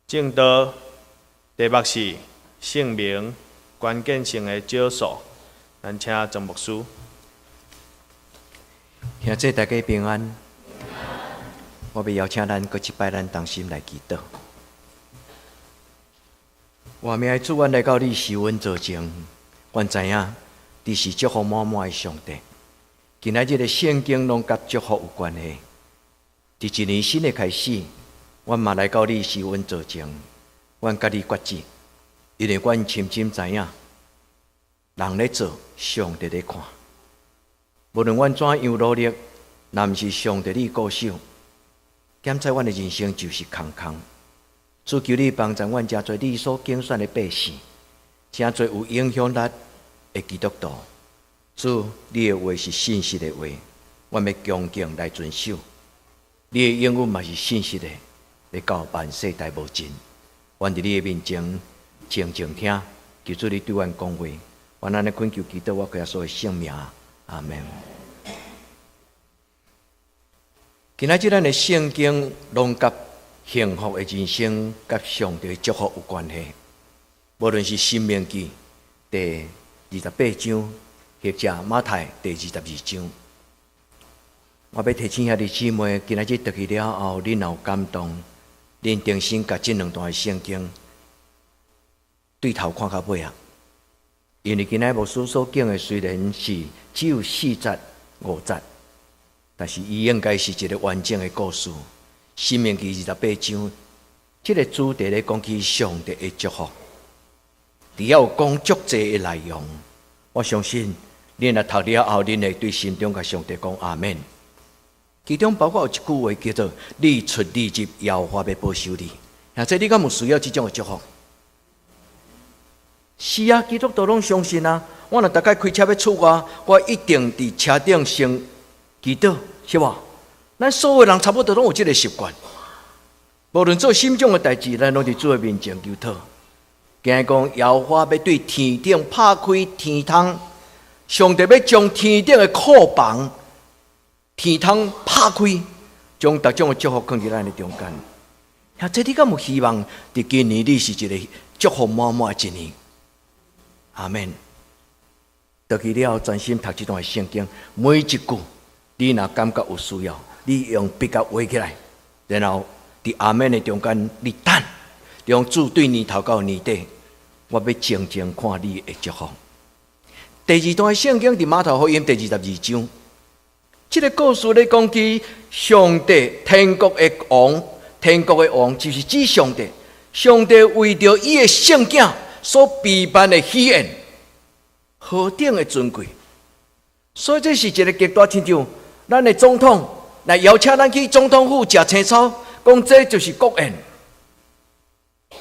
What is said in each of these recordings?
正道题目是姓名关键性的少数，咱请曾牧师。兄弟大家平安。我要邀请咱搁一摆咱同心来祈祷。我命的主，阮来到你受恩座前，阮知影你是祝福满满的上帝。今仔日的圣经拢甲祝福有关系。伫一年新的开始，阮嘛来到你受恩座前，阮甲你决志，因为阮深深知影，人咧做，上帝咧看。无论阮怎样努力，若毋是上帝你顾守，检在阮的人生就是空空。主求你帮助阮真侪你所拣选的百姓，真侪有影响力的基督徒。主，你的话是信实的话，阮要恭敬来遵守。你的应允嘛是信实的，要到万世代无尽。阮伫你的面前静静听，求主你对阮讲话。阮安尼恳求祈祷，我耶稣的圣名，阿门。今仔日咱的圣经拢甲幸福的人生、甲上帝的祝福有关系。无论是《申命记》第28章，或者马太第22章，我要提醒兄弟姊妹，今仔日读去了后，恁有感动，恁定心甲这两段的圣经对头看到尾啊。因为今仔牧师所讲的虽然是只有4节、5节。但是，伊应该是一个完整的故事。申命记28章，这个主题咧讲起上帝的祝福，只要有讲足济的内容，我相信恁若读了后，恁会对心中甲上帝讲阿门。其中包括有一句话叫做“你出你入，耶和华要保守你”。那这你敢有需要这种的祝福？是啊，基督徒拢相信啊。我若大概开车要出外，我一定伫车顶先祈祷，是吧？咱所有人差不多拢有这个习惯。无论做心中的代志，咱拢伫主的面前求祷。惊讲耶和华要对天顶拍开天窗，上帝要将天顶的库房、天窗拍开，将各种的祝福放伫咱的中间。那这你敢有希望？伫今年你是一个祝福满满的一年。阿门。读去了，专心读这段圣经，每一句。你若感觉有需要，你用笔甲画起来，然后伫阿门的中间，你等，用主对年头到年底，我要静静看你的祝福。第二段圣经伫马太福音第22章，这个故事咧讲起上帝天国的王，天国的王就是指上帝，上帝为着伊的圣子所备办的喜宴，何等的尊贵！所以这是一个极大亲像。咱的总统来邀请咱去总统府食青草，讲这就是国宴。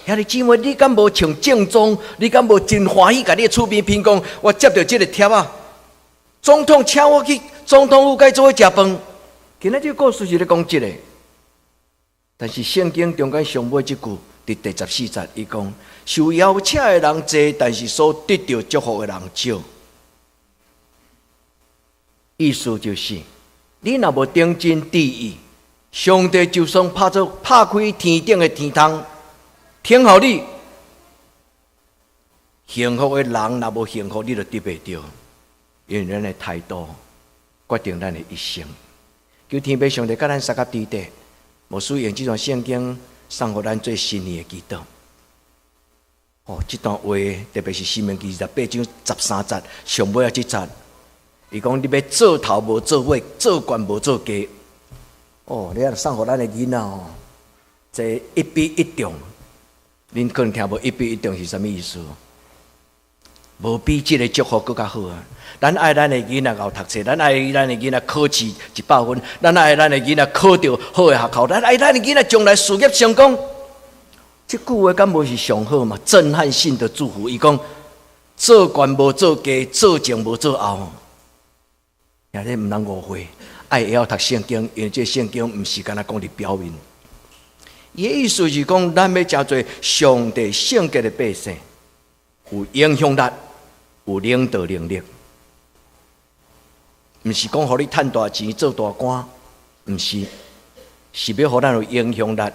兄弟姊妹，你敢无穿正装？你敢无真欢喜？甲你的厝边评讲，我接到这个贴啊，总统请我去总统府该做伙食饭。今仔这个故事是咧讲这个，但是圣经中间上尾这句伫第14节，伊讲受邀请的人多，但是所得到祝福的人少。意思就是。你若无顶真第一，上帝就算拍开天顶的天窗，听候你幸福的人，若无幸福，你就得袂到。因为咱的态度决定咱的一生。求天父上帝甲咱三甲地底，无需用这段圣经送予咱最新年的祈祷。这段话特别是《申命记》28章13节上尾这节。伊讲你要做头无做尾，做官无做家。你啊送互咱的囡仔这一比一中，恁可能听无一比一中是啥物意思？无比这个祝福更较好啊！咱爱咱的囡仔熬读册，咱爱咱的囡仔考试100分，咱爱咱的囡仔考到好的学校，咱爱咱的囡仔将来事业成功。这句话敢无是上好嘛？震撼性的祝福。伊讲做官无做家，做前无做后。也咧唔通误会，爱会晓读圣经，因为这圣经唔是干那讲伫表面。伊的意思是讲，咱要真做上帝圣洁的百姓，有影响力，有领导能力，唔是讲互你赚大钱做大官，唔是，是要互咱有影响力，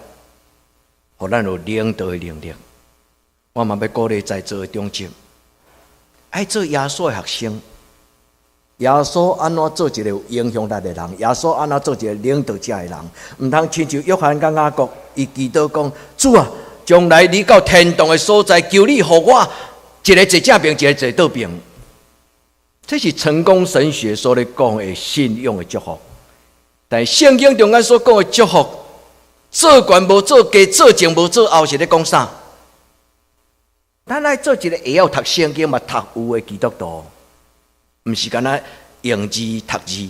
互咱有领导的能力。我嘛要鼓励在座的中职，爱做耶稣的学生。耶稣安怎做一个有影响力的人？耶稣安怎做一个领导者的人？毋通亲像约翰甲雅各，伊祈祷讲：主啊，将来你到天堂的所在，求你互我一个坐正边，一个坐倒边。这是成功神学所咧讲的信仰的祝福。但圣经中间所讲的祝福，做官无做家，做前无做后，是咧讲啥？咱爱做一个会晓读圣经嘛读有的基督徒，毋是干那用字读字，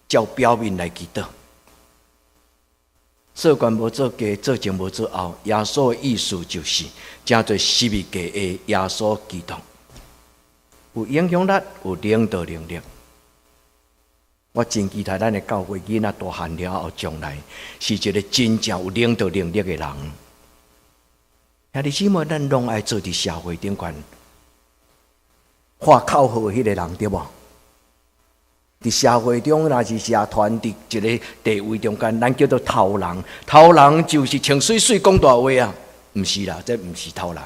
照表面来祈祷。做官无做家，做前无做后，耶稣的意思就是正对十字架的耶稣基督，有影响力，有领导能力。我真期待咱的教会囡仔大汉了后，将来是一个真正有领导能力的人。兄弟姊妹，咱拢爱做伫社会顶悬画口号的迄个人，对无？伫社会中，若是社团伫一个地位中间，咱叫做头人。头人就是穿水水讲大话啊，毋是啦，这毋是头人。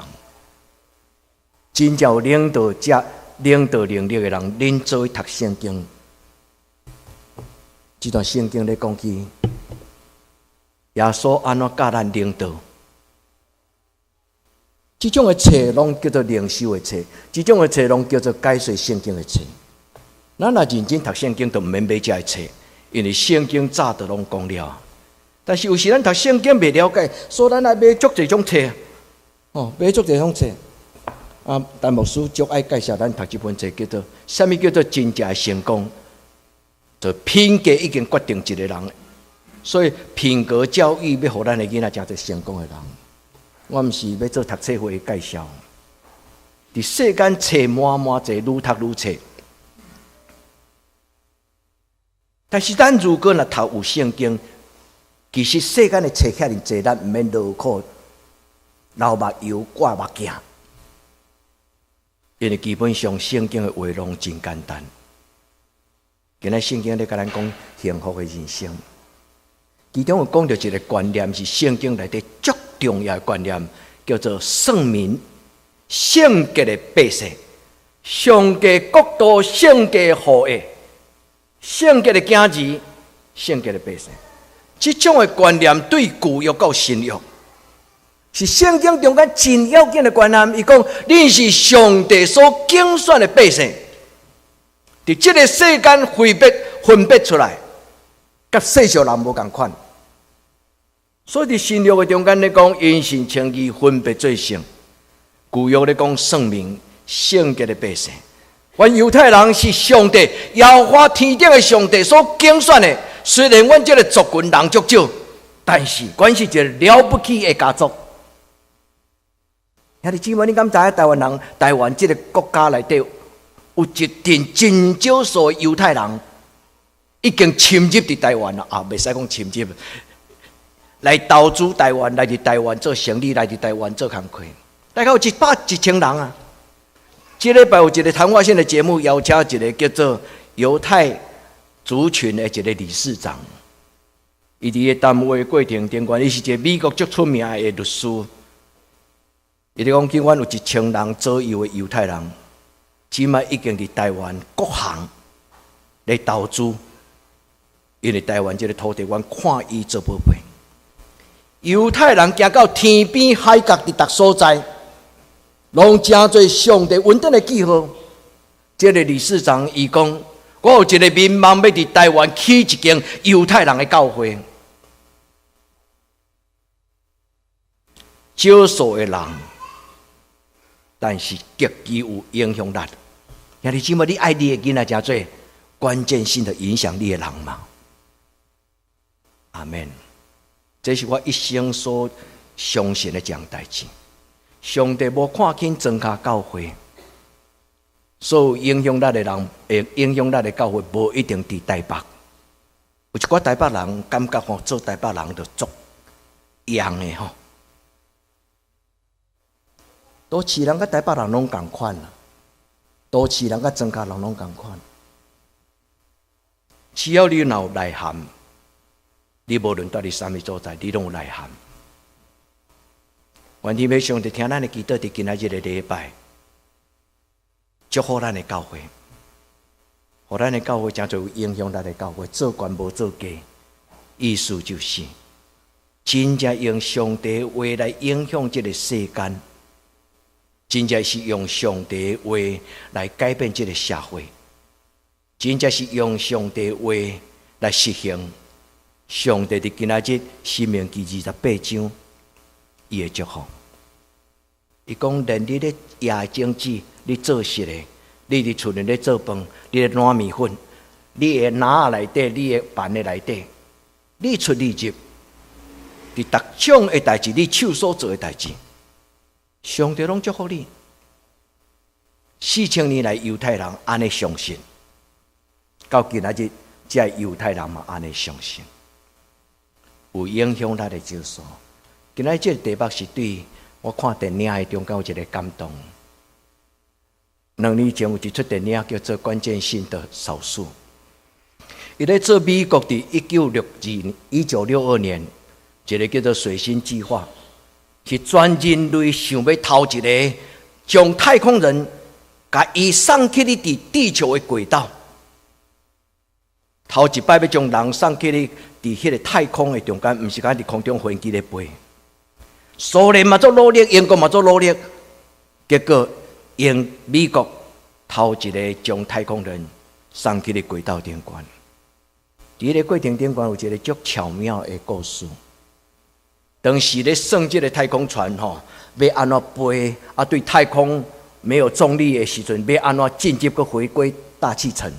真正有领导能力的人，恁做读圣经。这段圣经咧讲起耶稣安怎教咱领导。这种的册拢叫做灵修的册，这种的册拢叫做解说圣经的册。咱若认真读圣经，就毋免买这册，因为圣经早就拢讲了。但是有时咱读圣经未了解，所以咱爱买足侪种册，买足侪种册。但牧师足爱介绍咱读这本册，叫做什么？叫做真正的成功。就品格已经决定一个人，所以品格教育要互咱的囡仔成做成功的人。我毋是要做读册会介绍，伫世间册满满侪，愈读愈册。但是咱如果若读有圣经，其实世间的册遐尼侪，咱毋免劳苦流目油挂目镜，因为基本上圣经的话拢真简单。今仔圣经咧甲咱讲幸福的人生，其中有讲到一个观念，是圣经内底足重要的观念，叫做圣民、圣洁的百姓、上帝国度、圣洁的后裔、圣洁的子子、圣洁的百姓。这种的观念对旧约到新约，是圣经中间真要紧的观念。伊讲，你是上帝所拣选的百姓。伫这个世间分别出来，甲世俗人无共款。所以伫新约的中间咧讲，因信称义分别做圣；旧约咧讲圣明圣洁的百姓。阮犹太人是上帝耶和华天顶的上帝所拣选的。虽然阮这个族群人足少，但是阮是一个了不起的家族。兄弟姊妹，你敢知影台湾这个国家内底？有一群真少数的犹太人已经侵入伫台湾了袂使讲侵入，来投资台湾，来伫台湾做生意，来伫台湾做工课，大概有100-1000人啊。这礼拜有一个谈话性的节目，邀请一个叫做犹太族群的一个理事长，伊伫个谈话过程中间，伊是一个美国足出名的律师，伊咧讲，今晚有1000人左右的犹太人。即摆已经伫台湾各行来投资，因为台湾这个土地，阮看伊做宝贝。犹太人行到天边海角伫逐所在，拢真侪上帝稳定的记号。这个理事长伊讲，我有一个民望要伫台湾起一间犹太人的教会，少数的人。但是极其有影响力。兄弟姊妹，你爱你的囡仔，真做关键性的影响力的人嘛？阿门。这是我一生所相信的一件代志。上帝无看轻增加教会，所有影响力的人，影响力的教会，无一定伫台北。有一寡台北人感觉吼，做台北人就足样的吼。都市人甲台北人拢共款啦，都市人甲庄稼人拢共款。只要你有内涵，你无论到底什么所在，你拢有内涵。愿天父上帝听咱的祈祷，伫今仔日的礼拜，祝福咱的教会，互咱的教会真侪有影响咱的教会，做官无做家，意思就是，真正用上帝的话来影响这个世间，真正是用上帝的话来改变这个社会，真正是用上帝的话来实行上帝伫今仔日申命记28章伊的祝福。伊讲，连你咧夜整子，你做事的，你伫厝里咧做饭，你咧烂米粉，你的篮内底，你的盘的内底，你出力入，伫逐种的代志，你手所做的代志，上帝拢祝福你。4000年来犹太人安尼相信，到今仔日，这犹太人嘛安尼相信，有影响咱的接受。今仔这个题目是对。我看电影的中间有一个感动。2年前有一出电影叫做《关键性的少数》，伊咧做美国伫1962年一个叫做水星计划，是全人类想要偷一个将太空人甲伊送去咧伫地球的轨道，头一摆要将人送去咧伫迄个太空的中间，毋是讲伫空中飞机咧飞。苏联嘛做努力，英国嘛做努力，结果美国头一个将太空人送去了轨道顶端。伫个过程顶端有一个足巧妙的故事。当时咧算这个太空船吼，要安怎飞啊？对太空没有重力的时阵，要安怎进入个回归大气层？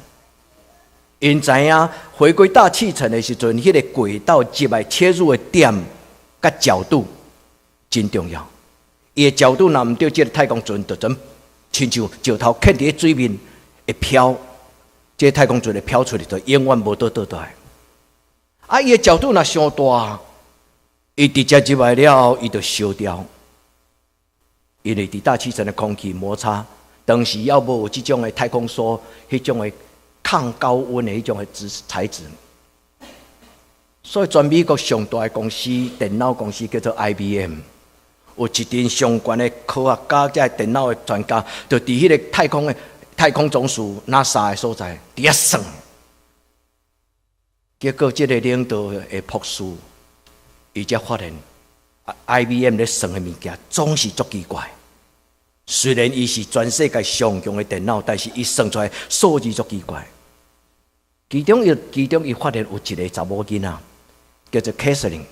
因知影回归大气层的时阵，迄个轨道入来切入的点甲角度。真重要，伊的角度若毋对，这个太空船就真亲像石头嵌伫水面会飘，这个太空船会飘出来，就永远无倒来。啊，伊的角度若伤大，伊直接入来了后，伊就烧掉，因为伫大气层的空气摩擦，当时要无有这种的太空梭，迄种的抗高温的迄种的材质。所以全美国上大的公司，电脑公司叫做 IBM。有一群相关的科学家、即电脑的专家，就伫迄个太空总署 NASA 的所在，伫遐算。结果，这个领导的博士，伊才发现 ，IBM 咧算的物件总是足奇怪。虽然伊是全世界上强的电脑，但是伊算出来数字足奇怪。其中伊发现有一个查某囡仔，叫做 Kathleen。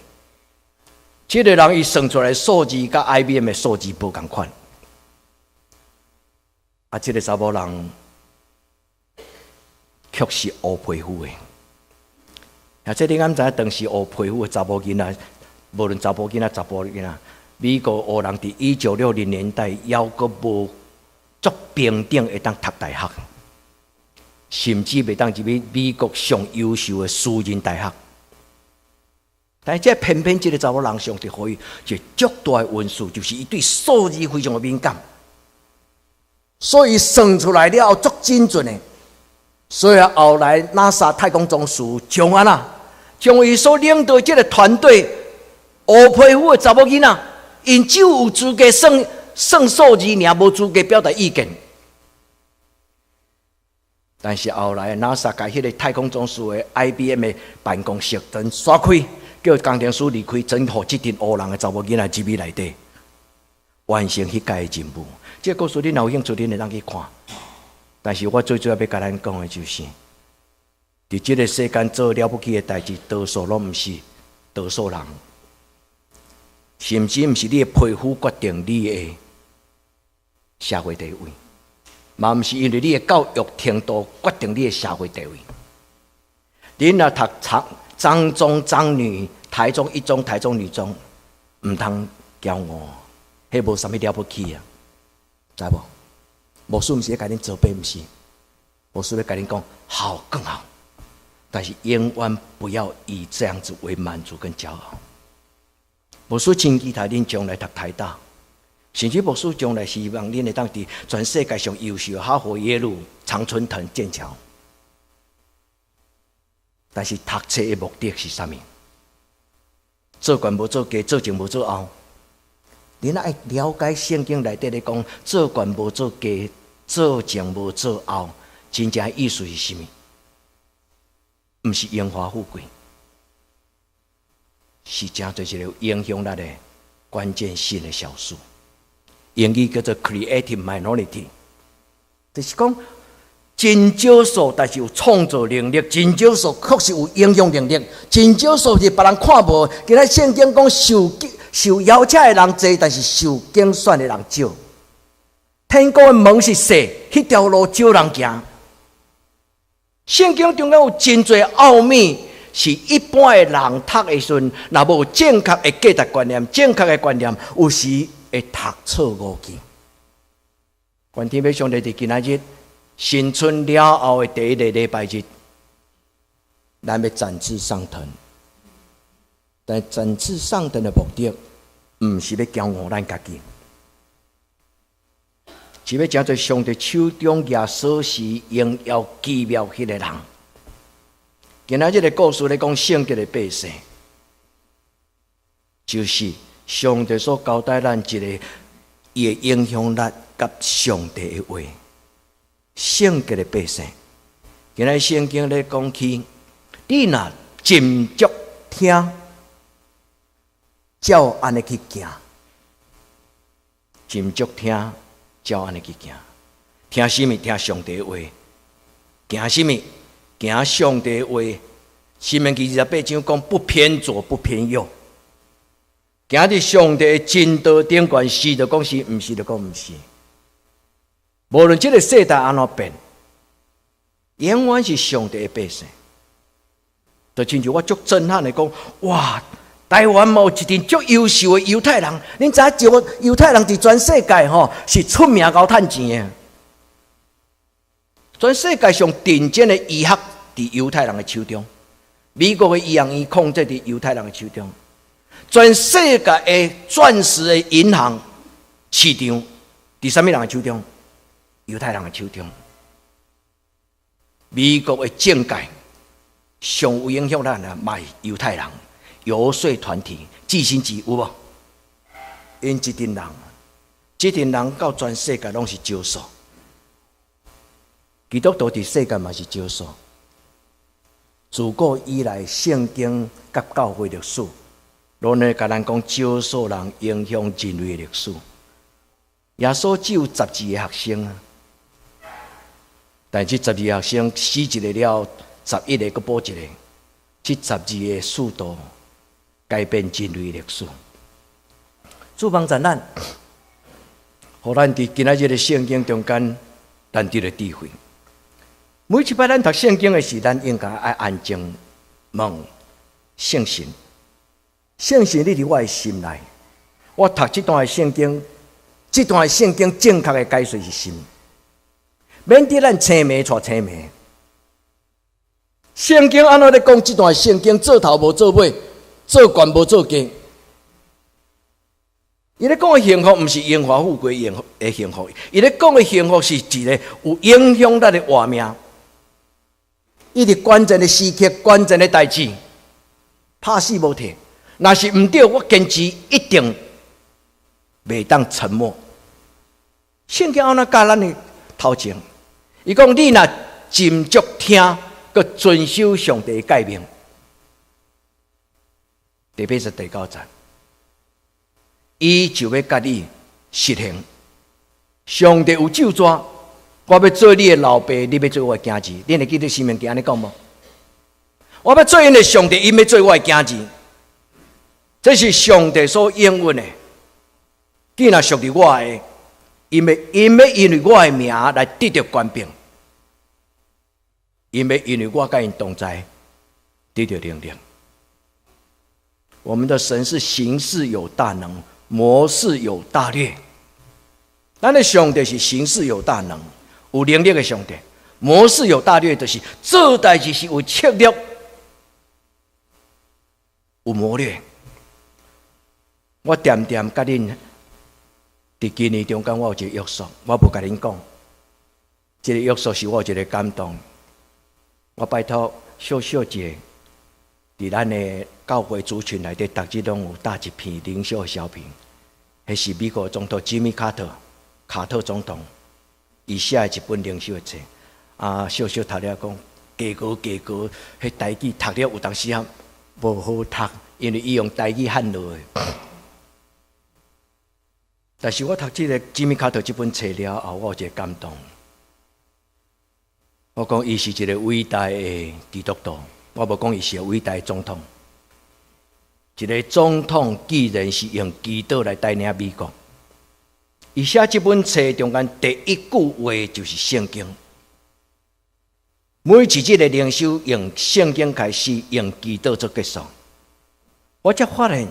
这个人伊算出来的数字，甲 IBM 的数字无同款。啊，这个查某人却是黑皮肤的。啊，这你敢知？当时黑皮肤的查某囡仔，无论查某囡仔、查甫囡仔，美国黑人伫1960年代，还阁无足平等会当读大学，甚至袂当入美国上优秀的私人大学。但这偏偏这个查某人上帝给伊一个足大的运数，就是伊对数字非常的敏感，所以算出来了足精准的。所以后来 NASA 太空总署将伊所领导这个团队，黑皮肤的查某囡仔，因只有资格算数字，而无资格表达意见。但是后来 NASA 把迄个太空总署的 IBM 的办公室灯刷开。叫工程师离开，真互这群黑人的查某囡仔入去内底，完成迄届的任务。这个故事恁有兴趣，恁会当去看。但是我最主要要甲咱讲的就是，伫这个世间做了不起的代志，多数拢毋是多数人，甚至毋是你的皮肤决定你的社会地位，嘛毋是因为你的教育程度决定你的社会地位。恁若读彰中、彰女、台中一中、台中女中，唔通骄傲，迄无啥物了不起啊，知无？牧师毋是咧甲恁责备，毋是，牧师咧甲恁讲好更好，但是永远不要以这样子为满足跟骄傲。牧师真期待恁将来读台大，甚至牧师将来希望恁会当伫全世界上优秀，哈佛、耶鲁、常春藤、剑桥。但是读册的目的是啥物？做官无做家，做前无做后。恁爱了解圣经内底咧讲，做官无做家，做前无做后，真正意思是啥物？毋是荣华富贵，是真侪一个有影响力的关键性的少数。英语叫做 creative minority， 就是讲真少数，但是有创造能力；真少数确实有影响能力；真少数是别人看无。今仔圣经讲受邀请的人多，但是受拣选的人少。天国的门是细，迄条路少人行。圣经中间有真侪奥秘，是一般的人读的时阵，若无正确的价值观念、正确的观念，有时会读错误去。愿天父上帝伫今仔日新春了后的第一个礼拜日，咱要展翅上腾。但展翅上腾的目的，毋是要骄傲咱家己，是要成做上帝手中耶稣时荣耀奇妙迄个人。今仔日的故事咧讲圣洁的百姓，就是上帝所交代咱一个伊的影响力甲上帝的话。圣洁的百姓，今仔圣经咧讲起，你若斟酌听，照安尼去行，斟酌听，照安尼去行。听什么？听上帝的话。行什么？行上帝的话。申命记28章讲不偏左，不偏右。行伫上帝的真道顶悬，是就讲是，毋是就讲毋是。无论这个世代安怎变，永远是上帝的百姓。就亲像我足震撼的讲，哇！台湾有一群足优秀的犹太人，恁知影犹太人伫全世界吼是出名高趁钱的。全世界上顶尖的医学伫犹太人的手中，美国的医学院控制伫犹太人的手中，全世界的钻石的银行市场伫啥物人的手中？犹太人的手中。美国的政界上有影响力的嘛是犹太人。游说团体、基辛格有无？因这群人到全世界拢是少数。基督徒伫世界嘛是少数。自古以来，圣经甲教会历史，拢咧甲咱讲少数人影响人类的历史。耶稣只有12个学生啊，但这12个学生死一个了，11个佫补一个，这12个使徒改变人类历史。主帮助咱，互咱伫今仔日的圣经中间，咱得了智慧。每一摆咱读圣经的时，咱应该爱安静问圣神：圣神，你伫我的心内，我读这段的圣经，这段的圣经正确的解说是什么？免得咱青迷带青迷。圣经安怎咧讲？这段圣经做头无做尾。做官无做家，伊咧讲的幸福，毋是荣华富贵的幸福，伊咧讲的幸福是一个有影响力的活命。伊伫关键的时刻、关键的代志，拍死无退。若是毋对，我坚持一定袂当沉默。圣经安怎教咱的头前？伊讲你若斟酌听，佮遵守上帝的诫命。第89节，伊就要甲你实行。上帝有咒詛，我要做你的老爸，你要做我的囝子。恁会记得申命记安尼讲无？我要做因的上帝，伊要做我的囝子。这是上帝所应允的。既然属于我的，因要因为我的名来得到权柄，因为我甲因同在，得到能力。我们的神是行事有大能，谋事有大略。咱的上帝是行事有大能、有能力的上帝，谋事有大略，就是做代志是有策略、有谋略。我点甲恁伫今年中间，我有一个约束，我无甲恁讲，这个约束是我有一个感动。我拜托小小一个。伫咱的教会族群内底，逐日拢有搭一片灵修的小品，迄是美国总统吉米卡特总统，伊写的一本灵修的册。小小读了讲，加高，迄台语读了有当时啊无好读，因为伊用台语喊落的。但是我读这个吉米卡特这本册了后，我有一个感动。我讲伊是一个伟大的基督徒，我无讲伊是个伟大的总统。一个总统既然是用基督来带领美国，伊写这本册中间第一句话就是圣经。每一日的灵修用圣经开始，用基督做结束。我才发现，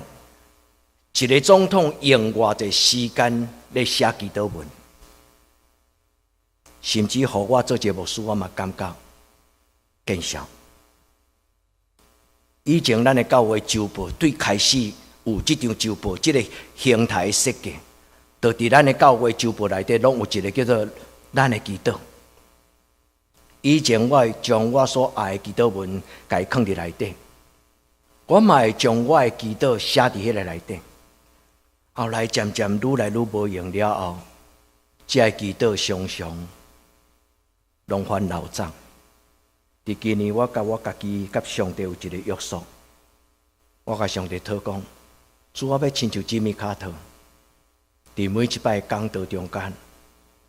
一个总统用偌济时间来写基督文，甚至乎我做一个牧师，我嘛感觉见笑。以前咱的教会周报对开始有这张周报这个形态设计，就伫咱的教会周报内底，拢有一个叫做咱的基督。以前我会将我所爱的基督文甲伊放伫内底，我嘛会将我的基督写伫迄个内底。后来渐渐愈来愈无用了后，这基督常常拢翻老账。伫今年，我家己甲上帝有一个约束，我甲上帝讨讲，主我要亲像吉米卡特，伫每一摆讲道中间，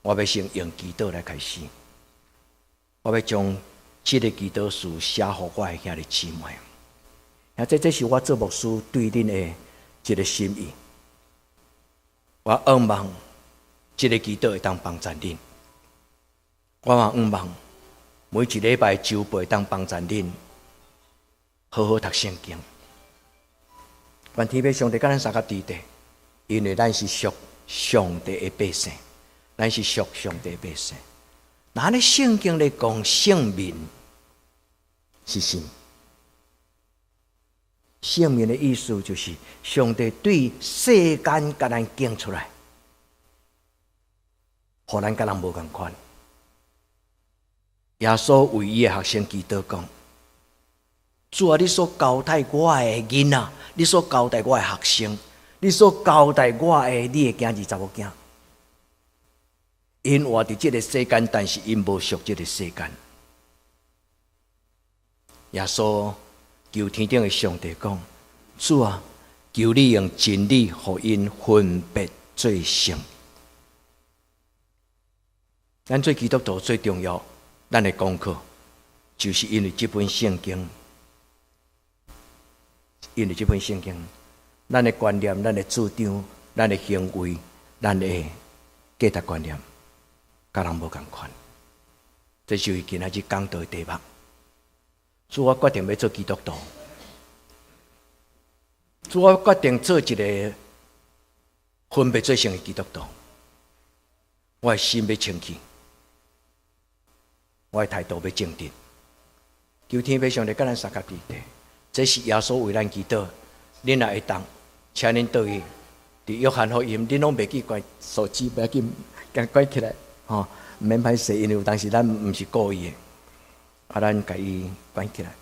我要先用基督来开始，我要将这个基督书写互我的兄弟姊妹。这是我做牧师对恁的一个心意。我仰望这个基督会当帮助恁，我嘛仰望。每一礼拜周报当帮助恁好好读圣经。愿天父上帝甲咱三个弟弟，因为咱是属上帝的百姓，咱是属上帝的百姓。那咧圣经咧讲圣名是什么？圣名的意思就是上帝对世间甲咱拣出来，互咱甲人无共款。耶稣为伊的学生基督讲：主啊，你所交代我的囡仔，你所交代我的学生，你所交代我的你的囝儿查某囝，因活伫这个世间，但是因无属这个世间。耶稣求天顶的上帝讲：主啊，求你用真理，互因分别做圣。咱做基督徒最重要。咱的功课就是因为这本圣经，咱的观念、咱的主张、咱的行为、咱的价值观念，甲人无共款。这就是今仔日讲道的题目。主，我决定要做基督徒。主，我决定做一个分别做圣的基督徒。我的心要清气。我的态度要正直，求天父上帝甲咱三个弟弟，这是耶稣为咱祈祷，恁也会当，请恁倒去，伫约翰福音，恁拢袂记关手机，不要紧，甲关起来，吼，毋免歹势，因为有当时咱毋是故意的，咱甲伊关起来，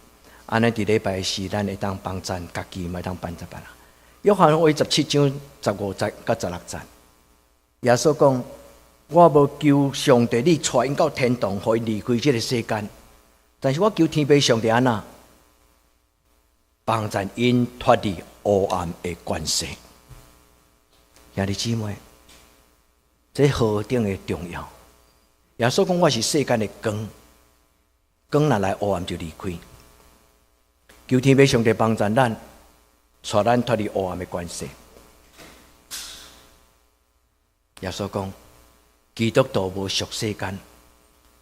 安尼伫礼拜四咱会当帮赞家己，嘛会当帮助别人。约翰福音17章15节到16节，耶稣讲。我无求上帝你带因到天堂，互因离开这个世间。但是我求天父上帝安那帮助因脱离黑暗的关系。兄弟姊妹，这何等的重要！耶稣讲我是世间的光，光若来黑暗就离开。求天父上帝帮助咱，带咱脱离黑暗的关系。耶稣讲。基督徒无属世间，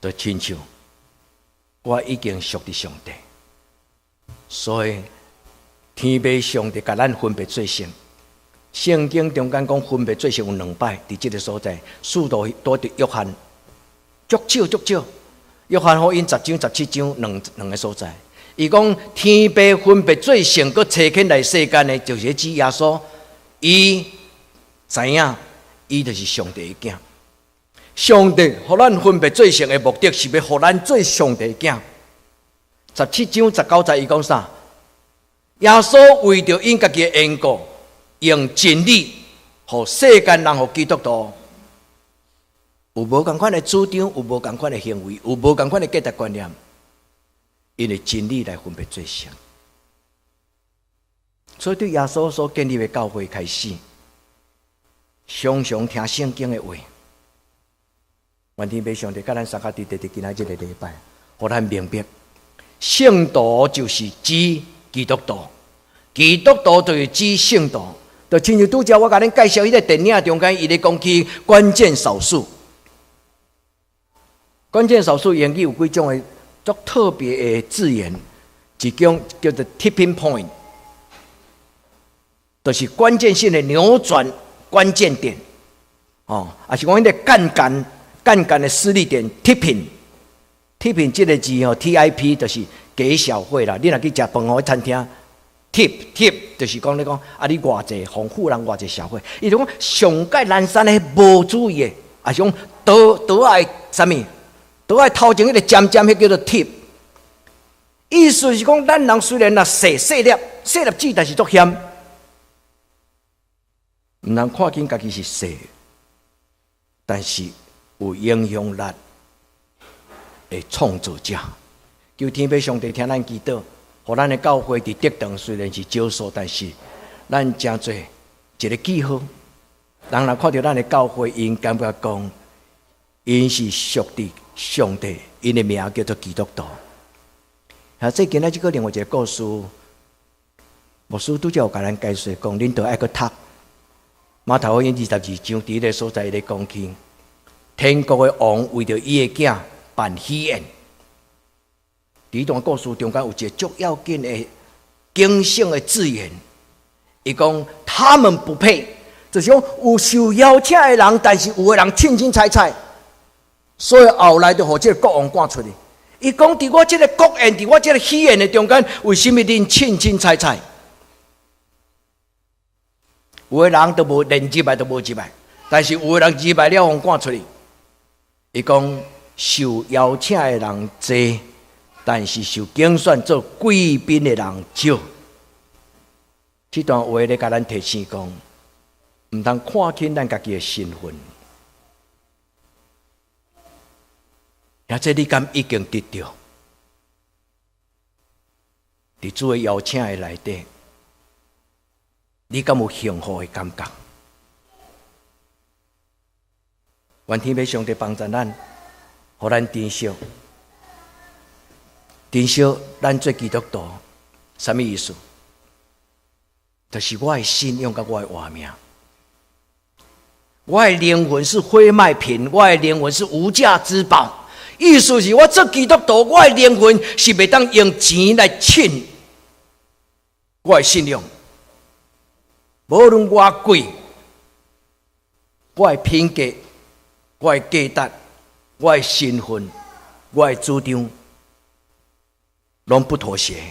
就亲像我已经属伫上帝，所以天父上帝甲咱分别做圣。圣经中间讲分别做圣有2摆，伫这个所在，数度多伫约翰，足少。约翰福音10章、17章两个所在，伊讲天父分别做圣，佮差遣来世间的，就是指耶稣，伊知影，伊就是上帝的囝。上帝互咱分别做圣的目的，是要互咱做上帝的囝。17章19节伊讲啥？耶稣为着因家己的缘故，用真理，互世间人，互基督徒，有无同款的主张，有无同款的行为，有无同款的价值观念，因为真理来分别做成。所以对耶稣所建立的教会开始，常常听圣经的话。愿天父上帝甲咱三家弟弟今仔日的礼拜，互咱明白，圣徒就是指基督徒，基督徒就是指圣徒。就亲像拄则我甲恁介绍迄个电影中间，伊咧讲起关键少数。关键少数英语有几种的足特别的字眼，一种叫做 tipping point， 就是关键性的扭转关键点。也是讲迄个干的施力点 tipping 这个字TIP 就是给小费啦。你若去食饭哦，餐厅 tip 就是讲你讲你偌济丰富人偌济小费，伊就讲上界南山的无主义的，也是讲倒爱啥物？倒爱头前迄个尖尖，迄叫做 tip。意思是讲，咱人虽然细粒子，但是足险，毋通看见家己是细，但是有影响力的创造者。求天父上帝听咱祈祷，互咱的教会伫德堂虽然是少数，但是咱真做一个记号。人若看到咱的教会，因感觉讲，因是上帝，因的名叫做基督徒。这今仔日个另外一个故事，牧师拄则有甲咱解说讲，恁着爱去读马太福音22章，伫迄个所在咧讲起，天国的王为着伊的囝办喜宴。伫段故事中间有一个足要紧的警醒的字眼，伊讲他们不配，就是讲有受邀请的人，但是有的人凊凊彩彩，所以后来就互这个国王赶出去。伊讲伫我这个国宴，伫我这个喜宴的中间，为什么恁凊凊彩彩？有的人都无连入来，都无入来，但是有的人入来了，互赶出去。伊讲受邀请的人多，但是受竞选做贵宾的人少。这段话咧，甲咱提醒讲，毋通看轻咱家己的身份。这你敢已经得到？伫主的邀请的内底，你敢有幸福的感觉？愿天父上帝帮助咱，互咱珍惜咱做基督徒，什么意思？就是我的信仰甲我的活命，我的灵魂是非卖品，我的灵魂是无价之宝。意思是我做基督徒，我的灵魂是袂当用钱来称我的信仰。无论偌贵，我的品格、我的价值、我的身份、我的主张，拢不妥协，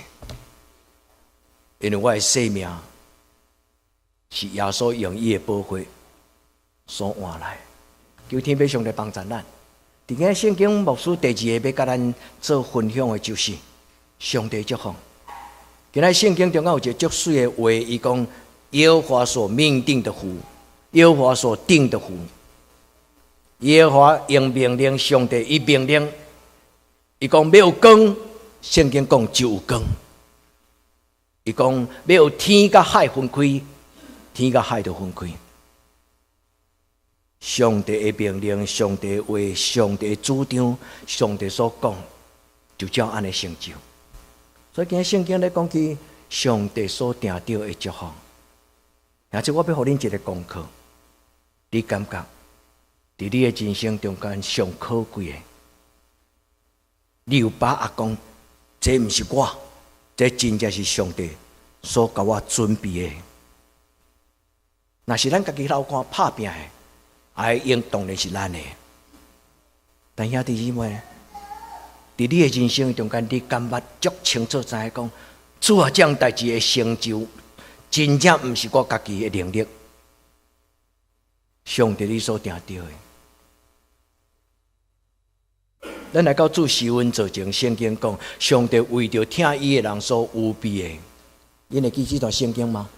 因为我的生命是耶稣用伊的宝血所换来。求天父上帝帮助咱。伫个圣经牧师第2个要甲咱做分享的就是上帝祝福。今仔圣经中间有一个足水的话，伊讲耶和华所命定的福，耶和华所定的福。耶和华用命令，上帝伊命令，伊讲要有光，圣经讲就有光。伊讲要有天甲海分开，天甲海就分开。上帝的命令，上帝的话，上帝的主张，上帝所讲，就照安尼成就。所以今日圣经咧讲起上帝所定定的祝福，而且我要互恁一个功课，你感觉伫你的人生中间上可贵的，你有把握讲，这毋是我，这真正是上帝所甲我准备的。若是咱家己老看拍拼的。应当然是咱的，但兄弟姊妹，伫你的人生中间，你感觉足清楚知影讲，主啊，这样代志的成就，真正毋是我家己的能力，上帝你所定定的。咱来到主施恩座前，圣经讲，上帝为着听伊的人所预备的，你会记这段圣经吗？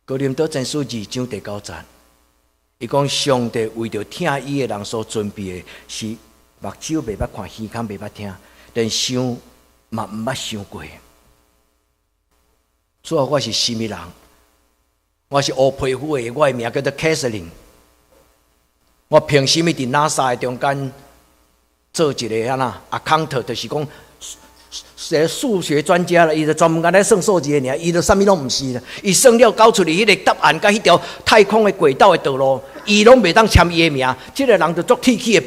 哥林多前书2章第9节，伊讲上帝为着听伊的人所准备的，是目睭袂捌看，耳孔袂捌听，连想嘛毋捌想过。所以我是什么人？我是黑皮肤的，我的名叫做 Catherine。我凭什么伫 NASA 的中间做一个account，就是讲数学专家啦，伊就专门干来算数字的尔，伊就啥物拢毋是啦。伊算了搞出嚟迄个答案，甲迄条太空的轨道的道路，伊拢袂当签伊的名。这个人就足铁气的，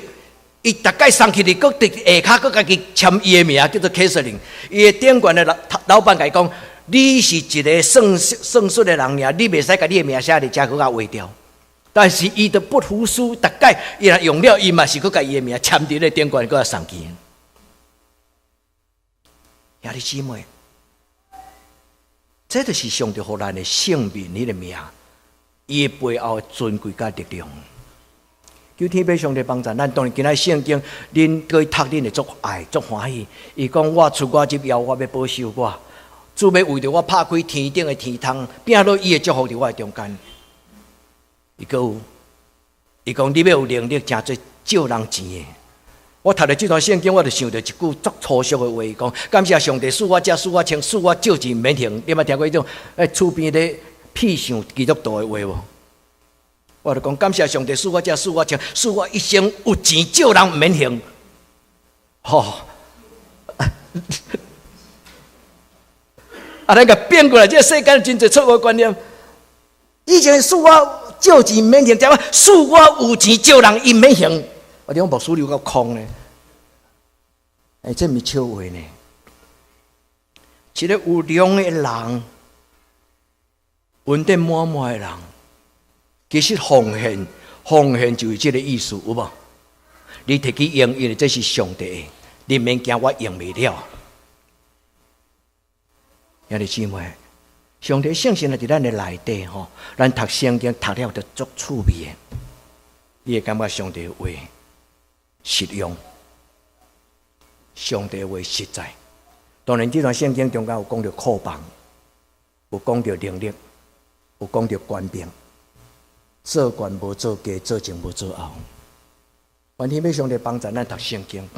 伊大概上去哩，搁伫下骹搁家己签伊的名，叫做 Catherine。伊的店馆的老板甲伊讲。你是一个算术的人尔，你袂使甲你的名写伫遮，搁甲划掉。但是伊都不服输，大概伊若用了，伊嘛是搁甲伊的名签伫咧顶管，搁甲送去。兄弟姊妹，这就是上帝互咱的性命，迄个名，伊的背后的尊贵甲力量。求天父上帝帮助咱，当然今仔圣经，恁各位读恁会足爱足欢喜。伊讲我出我入妖，我要保守我。主要为着我拍开天顶的天窗，变落伊的祝福伫我的中间。伊讲你要有能力，真做借人钱的。我读了这段圣经，我就想到一句足粗俗的话，伊讲感谢上帝赐我食，赐我穿，赐我借钱免停。你捌听过迄种厝边咧屁想基督徒的话无？我就讲感谢上帝赐我食，赐我穿，赐我一生有钱借人免停。吼！咱甲变过来，这个世间真侪错误观念。以前赐我借钱免还，怎么赐我有钱借人伊免还？我讲牧师流到空呢？这毋是笑话呢。一个有良的人，恩典满满的人，其实奉献就是这个意思，有无？你摕去用，因为这是上帝的，你免惊我用袂了。兄弟姊妹，上帝圣心伫咱的内底吼，咱读圣经读了就足趣味的。你会感觉上帝的话实用，上帝的话实在。当然，这段圣经中间有讲到靠帮，有讲到能力，有讲到官兵，做官无做假，做前无做后。愿天父上帝帮助咱读圣经，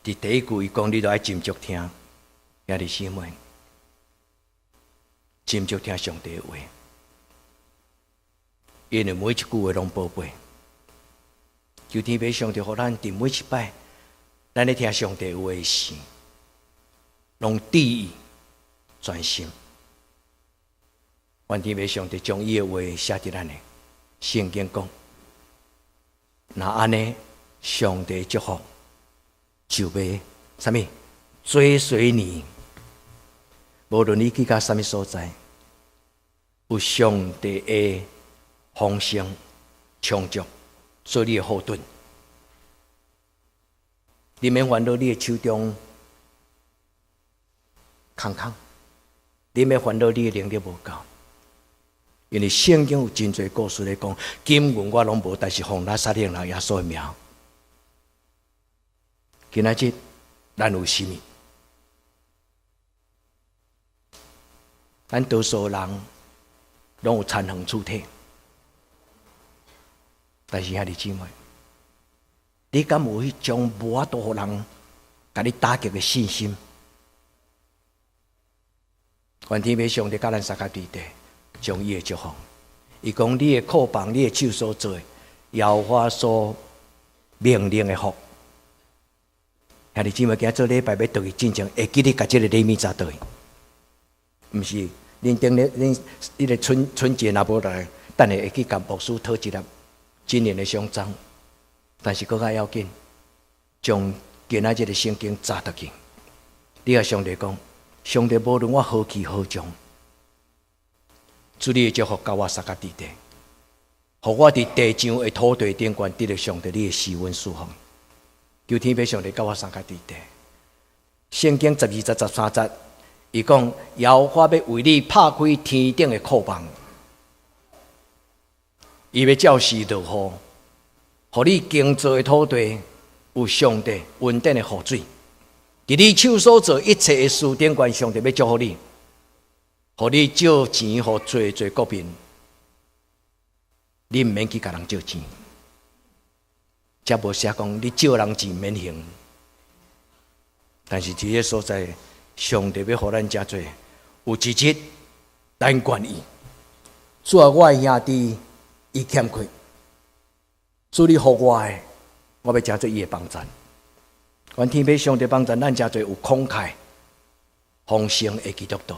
伫第一句伊讲，你都爱斟酌听。兄弟姊妹，斟酌听上帝的话，因为每一句话拢宝贝。求天父上帝，互咱伫每一摆，咱咧听上帝的话时，拢注意专心。愿天父上帝将伊的话写伫咱的圣经讲，那安尼，上帝祝福就要啥物？追随你，无论你去到什么所在，有上帝的丰盛、充足做你的后盾。你免烦恼你的手中空空，你免烦恼你的能力无够，因为圣经有真侪故事咧讲，金银我拢无，但是奉拿撒勒人耶稣的名。今仔日咱有啥物？咱多数人拢有残横处体，但是兄弟姊妹，你敢有迄种无法度人甲你打击的信心？愿天父上帝甲咱三脚地地，将伊的祝福。伊讲你的靠帮，你的手所做，耶和华所命令的福。兄弟姊妹，今仔做礼拜要倒去进前，会记得甲这个礼物砸倒去，毋是。恁顶咧，恁个春节若无来，等下会去甲牧师讨一粒今年的奖章。但是更较要紧，将今仔日的圣经砸倒去。你甲上帝讲，上帝无论我何去何从，主你的祝福甲我三脚地地，互我伫地上的土地顶悬得到上帝你的施恩赐福。求天父上帝甲我三脚地地。圣经12、13节。伊讲，耶和华要为你拍开天顶的库房，伊要照时落雨，互你耕作的土地有上帝稳定的雨水。伫你手所做一切的事顶悬，上帝要祝福你，互你借钱，互侪国民，你毋免去甲人借钱。则无写讲你借人钱免还。但是伫个所在，上帝要互咱遮做，有一日咱愿意。主啊，我的兄弟伊欠亏，主你互我的，我要诚做伊的帮衬。愿天父上帝帮衬咱诚做有慷慨、丰盛的基督徒。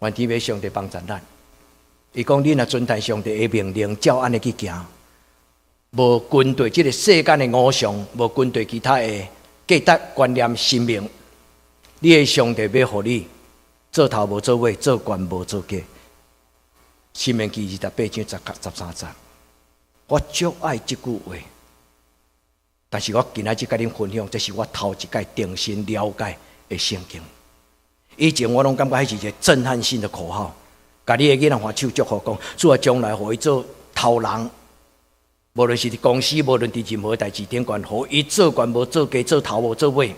愿天父上帝帮衬咱。伊讲：你若遵从上帝的命令，照安尼去行，无军队即个世间的偶像，无军队其他的价值观念、生命，你的上帝要互你做头无做尾，做官无做价。申命记28章13节，我足爱即句话。但是我今仔日甲恁分享，这是我头一摆定心了解的圣经。以前我拢感觉迄是一个震撼性的口号，甲你的囡仔换手祝福讲，主啊，将来互伊做头人，无论是伫公司，无论伫任何代志顶悬，互伊做官无做价，做头无做尾。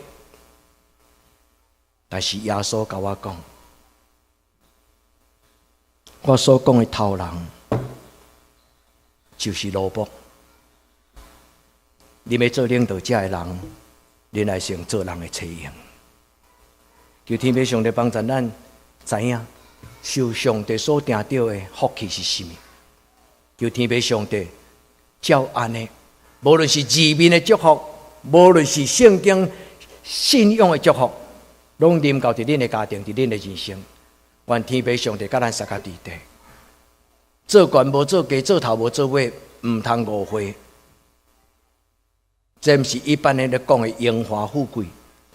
但是耶稣甲我讲，我所讲的头人，就是奴仆。你要做领导者的人，你来先做人的采用。求天父上帝帮助咱知影，受上帝所定定的福气是甚么。求天父上帝照安尼，无论是字面的祝福，无论是圣经信仰的祝福，拢临到伫恁的家庭，伫恁的人生。愿天父上帝甲咱撒家地地，做官无做价，做头无做尾，毋通误会。这毋是一般人咧讲的荣华富贵、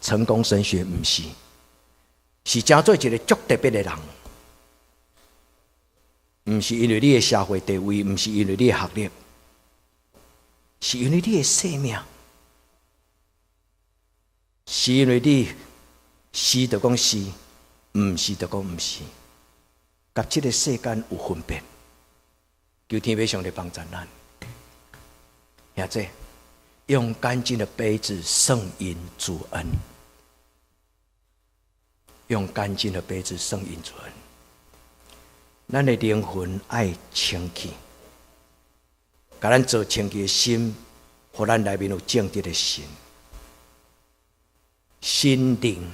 成功升学，毋是，是诚做一个足特别的人。毋是因为你的社会地位，毋是因为你的学历，是因为你的生命，是因为你是就讲是，毋是就讲毋是，甲这个世间有分别。求天父上帝帮助咱，兄弟。用干净的杯子盛饮主恩，用干净的杯子盛饮主恩。咱的灵魂爱清气，甲咱做清气的心，互咱内面有正直的心。心灵，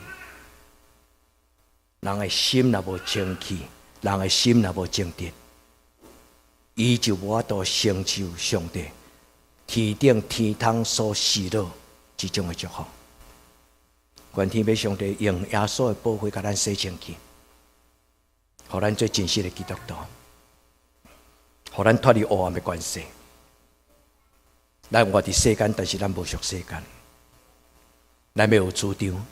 人的心若无清气，人的心若无正直，伊就无法度成就上帝天顶天堂所示落这种的祝福。愿天父上帝用耶稣的宝血甲咱洗清气，互咱做真实的基督徒，互咱脱离黑暗的关系。咱活伫世间，但是咱无属世间。咱要有主张，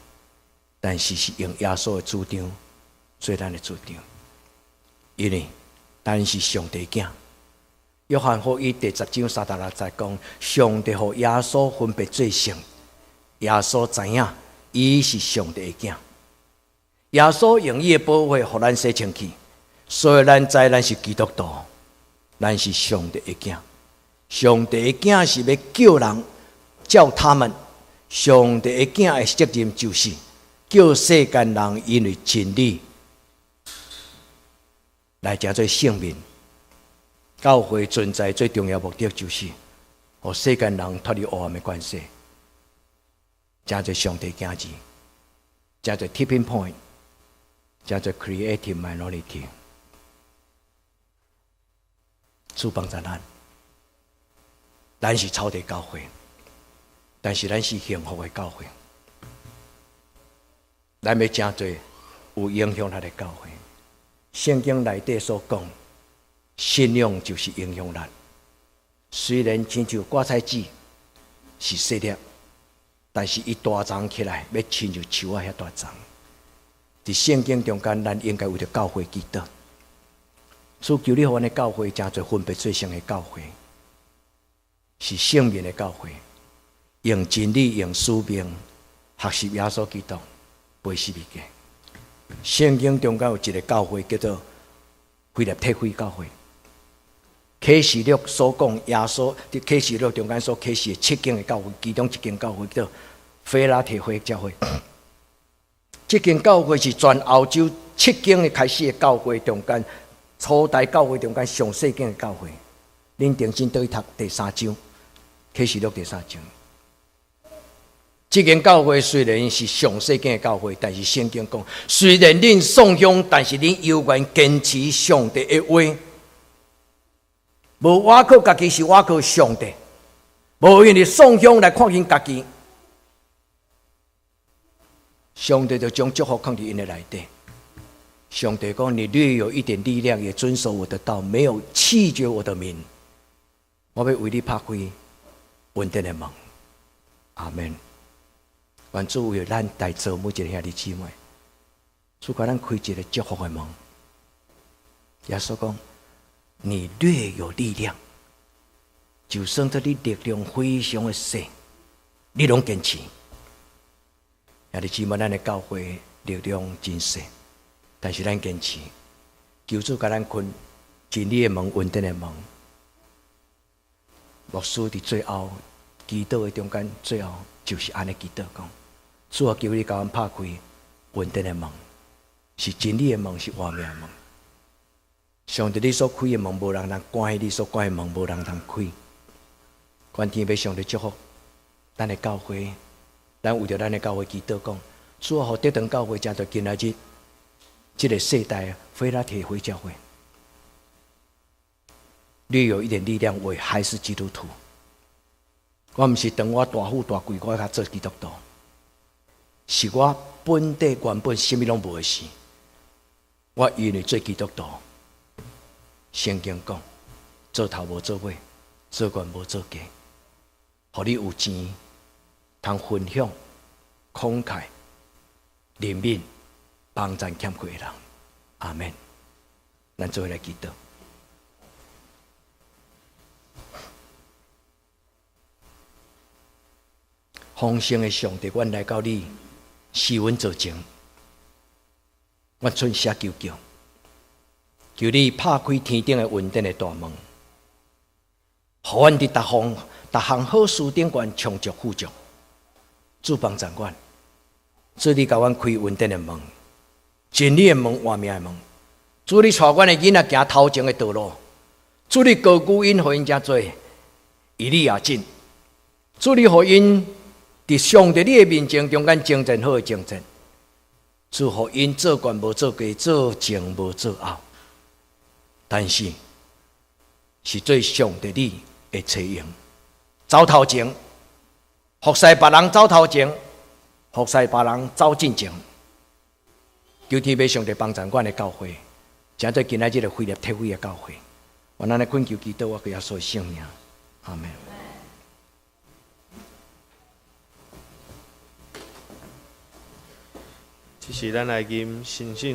但是是用耶稣的主张做咱的主张，因为咱是上帝囝。约翰福音第10章36节讲，上帝和耶稣分别做圣。耶稣知影，伊是上帝的囝。耶稣用伊的宝血，互咱洗清气，所以咱知咱是基督徒，咱是上帝的囝。上帝的囝是要叫人，叫他们。上帝的囝的责任就是叫世间人因为真理来成做性命。教会存在最重要目的就是，让世间人脱离黑暗的关系，成做上帝囝子，成做 tipping point， 成做 creative minority。主帮助咱，咱是草地教会，但是咱是幸福的教会。咱要成做有影响力的教会。圣经内底所讲，信仰就是影响力。虽然亲像芥菜籽是细粒，但是伊大长起来要亲像树仔遐大长。伫圣经中间，咱应该为着教会祈祷。主求你，互阮的教会诚侪分别做圣的教会，是圣明的教会，用真理、用使命学习耶稣基督，背死物件。圣经中间有一个教会叫做腓立体会教会。启示录所讲耶稣伫启示录中间所启示的7间的教会，其中一间教会叫做腓立体会教会。这间教会是全欧洲7间的开始的教会中间，初代教会中间上细间的教会。恁定心倒去读第3章，启示录第3章。这间教会虽然是上细间的教会，但是圣经讲，虽然恁送香，但是恁犹原坚持上帝的话，无挖靠家己，是挖靠上帝，无因为送香来看见家己，上帝就将祝福放在因的内底。上帝讲：“你略有一点力量，也遵守我的道，没有弃绝我的名，我要为你拍开稳定的门。”阿门。愿主为咱在座每一个兄弟姊妹，主给咱开一个祝福的门。耶稣讲：“你略有力量，就算得你力量非常的小，你拢坚持。”兄弟姊妹，咱的教会力量真小，但是咱坚持，求主给咱开真理的门、稳定的门。牧师伫最后祈祷的中间，最后就是安尼祈祷讲。主啊，求你给阮拍开稳定的门，是真理的门，是活命的门。上帝你所开的门，无人能关；你所关的门，无人能开。愿天父上帝祝福咱的教会，咱为着咱的教会祈祷讲，主啊，互德堂教会正在今仔日这个世代非拉铁会教会，略有一点力量，我还是基督徒。我毋是当我大富大贵，我较做基督徒。是我本地原本什么拢无的事，我因为做基督徒，圣经讲，做头无做尾，做官无做家，互你有钱，通分享、慷慨、怜悯、帮助欠缺的人。阿门。咱做伙来祈祷。丰盛的上帝，阮来到你。是阮做情，阮春写求求，求你拍开天顶的稳定的大门，互阮伫逐项好事顶悬充足富足。主帮助阮，主你甲阮开稳定的门，真理的门、活命的门。主你带阮的囡仔行头前的道路，主你高举因，互因真多以利亚进，主你互因。伫上帝你的面前中间征战好的征战，主互因做官无做家，做前无做后，但是是做上帝你的采用，走头前，服侍别人走头前，服侍别人走进前。求天父上帝帮助阮的教会，正对今仔日个辉立体会的教会，我咱来恳求祈祷，我给耶稣的圣名，阿门。这是咱来今信心。